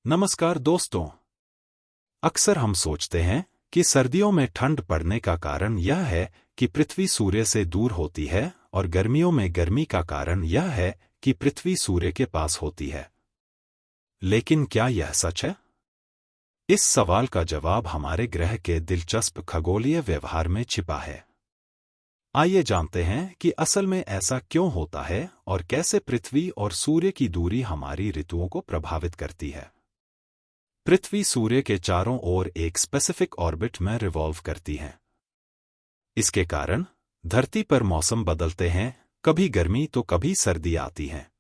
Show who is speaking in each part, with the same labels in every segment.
Speaker 1: नमस्कार दोस्तों। अक्सर हम सोचते हैं कि सर्दियों में ठंड पड़ने का कारण यह है कि पृथ्वी सूर्य से दूर होती है और गर्मियों में गर्मी का कारण यह है कि पृथ्वी सूर्य के पास होती है। लेकिन क्या यह सच है? इस सवाल का जवाब हमारे ग्रह के दिलचस्प खगोलीय व्यवहार में छिपा है। आइए जानते हैं कि असल में ऐसा क्यों होता है और कैसे पृथ्वी और सूर्य की दूरी हमारी ऋतुओं को प्रभावित करती है। पृथ्वी सूर्य के चारों ओर एक स्पेसिफिक ऑर्बिट में रिवॉल्व करती है। इसके कारण धरती पर मौसम बदलते हैं, कभी गर्मी तो कभी सर्दी आती है।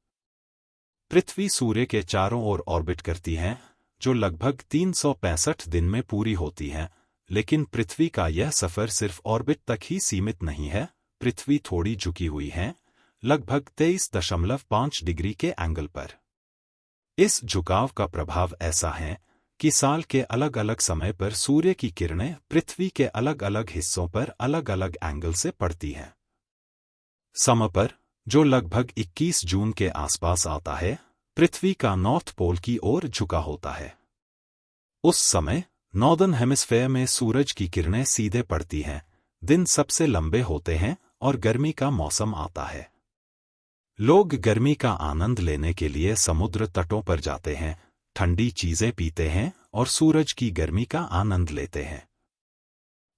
Speaker 1: पृथ्वी सूर्य के चारों ओर ऑर्बिट करती है, जो लगभग 365 दिन में पूरी होती है। लेकिन पृथ्वी का यह सफर सिर्फ ऑर्बिट तक ही सीमित नहीं है। पृथ्वी थोड़ी झुकी हुई है, लगभग 23.5 डिग्री के एंगल पर। इस झुकाव का प्रभाव ऐसा है कि साल के अलग अलग समय पर सूर्य की किरणें पृथ्वी के अलग अलग हिस्सों पर अलग अलग एंगल से पड़ती हैं। समय पर, जो लगभग 21 जून के आसपास आता है, पृथ्वी का नॉर्थ पोल की ओर झुका होता है। उस समय नॉर्दर्न हेमिस्फेयर में सूरज की किरणें सीधे पड़ती हैं, दिन सबसे लंबे होते हैं और गर्मी का मौसम आता है। लोग गर्मी का आनंद लेने के लिए समुद्र तटों पर जाते हैं, ठंडी चीजें पीते हैं और सूरज की गर्मी का आनंद लेते हैं।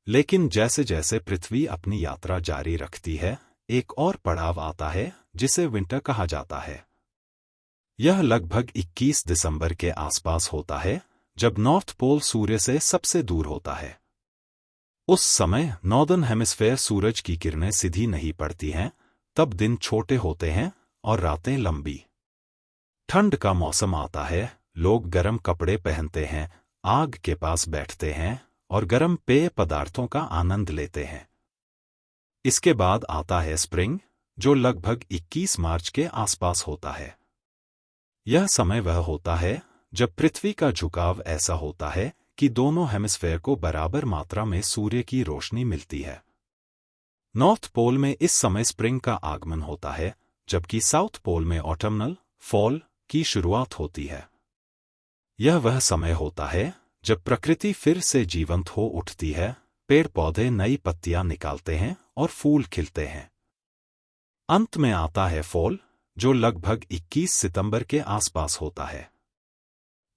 Speaker 1: लेकिन जैसे जैसे पृथ्वी अपनी यात्रा जारी रखती है, एक और पड़ाव आता है जिसे विंटर कहा जाता है। यह लगभग 21 दिसंबर के आसपास होता है, जब नॉर्थ पोल सूर्य से सबसे दूर होता है। उस समय नॉर्दर्न हेमिस्फेयर सूरज की किरणें सीधी नहीं पड़ती हैं, तब दिन छोटे होते हैं और रातें लंबी। ठंड का मौसम आता है, लोग गर्म कपड़े पहनते हैं, आग के पास बैठते हैं और गर्म पेय पदार्थों का आनंद लेते हैं। इसके बाद आता है स्प्रिंग, जो लगभग 21 मार्च के आसपास होता है। यह समय वह होता है जब पृथ्वी का झुकाव ऐसा होता है कि दोनों हेमिस्फेयर को बराबर मात्रा में सूर्य की रोशनी मिलती है। नॉर्थ पोल में इस समय स्प्रिंग का आगमन होता है, जबकि साउथ पोल में ऑटमनल फॉल की शुरुआत होती है। यह वह समय होता है जब प्रकृति फिर से जीवंत हो उठती है, पेड़ पौधे नई पत्तियां निकालते हैं और फूल खिलते हैं। अंत में आता है फॉल, जो लगभग 21 सितंबर के आसपास होता है।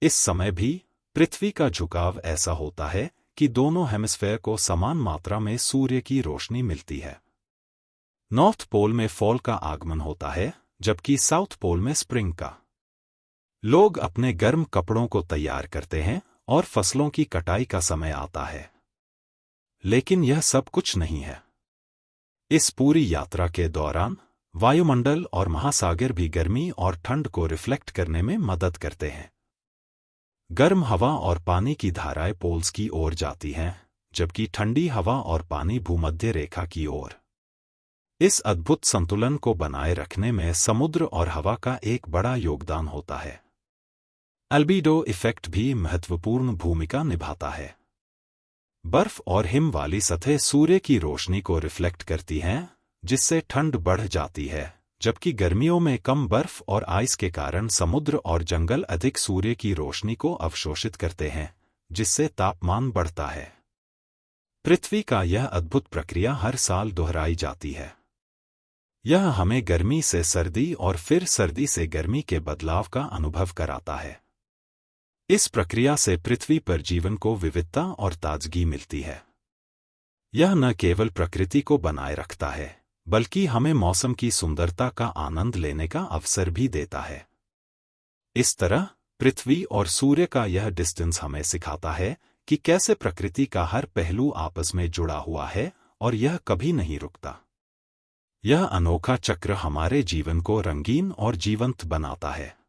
Speaker 1: इस समय भी पृथ्वी का झुकाव ऐसा होता है कि दोनों हेमिस्फेयर को समान मात्रा में सूर्य की रोशनी मिलती है। नॉर्थ पोल में फॉल का आगमन होता है, जबकि साउथ पोल में स्प्रिंग का। लोग अपने गर्म कपड़ों को तैयार करते हैं और फसलों की कटाई का समय आता है। लेकिन यह सब कुछ नहीं है। इस पूरी यात्रा के दौरान वायुमंडल और महासागर भी गर्मी और ठंड को रिफ्लेक्ट करने में मदद करते हैं। गर्म हवा और पानी की धाराएं पोल्स की ओर जाती हैं, जबकि ठंडी हवा और पानी भूमध्य रेखा की ओर। इस अद्भुत संतुलन को बनाए रखने में समुद्र और हवा का एक बड़ा योगदान होता है। अल्बीडो इफेक्ट भी महत्वपूर्ण भूमिका निभाता है। बर्फ और हिम वाली सतह सूर्य की रोशनी को रिफ्लेक्ट करती हैं, जिससे ठंड बढ़ जाती है, जबकि गर्मियों में कम बर्फ और आइस के कारण समुद्र और जंगल अधिक सूर्य की रोशनी को अवशोषित करते हैं, जिससे तापमान बढ़ता है। पृथ्वी का यह अद्भुत प्रक्रिया हर साल दोहराई जाती है। यह हमें गर्मी से सर्दी और फिर सर्दी से गर्मी के बदलाव का अनुभव कराता है। इस प्रक्रिया से पृथ्वी पर जीवन को विविधता और ताजगी मिलती है। यह न केवल प्रकृति को बनाए रखता है, बल्कि हमें मौसम की सुंदरता का आनंद लेने का अवसर भी देता है। इस तरह पृथ्वी और सूर्य का यह डिस्टेंस हमें सिखाता है कि कैसे प्रकृति का हर पहलू आपस में जुड़ा हुआ है और यह कभी नहीं रुकता। यह अनोखा चक्र हमारे जीवन को रंगीन और जीवंत बनाता है।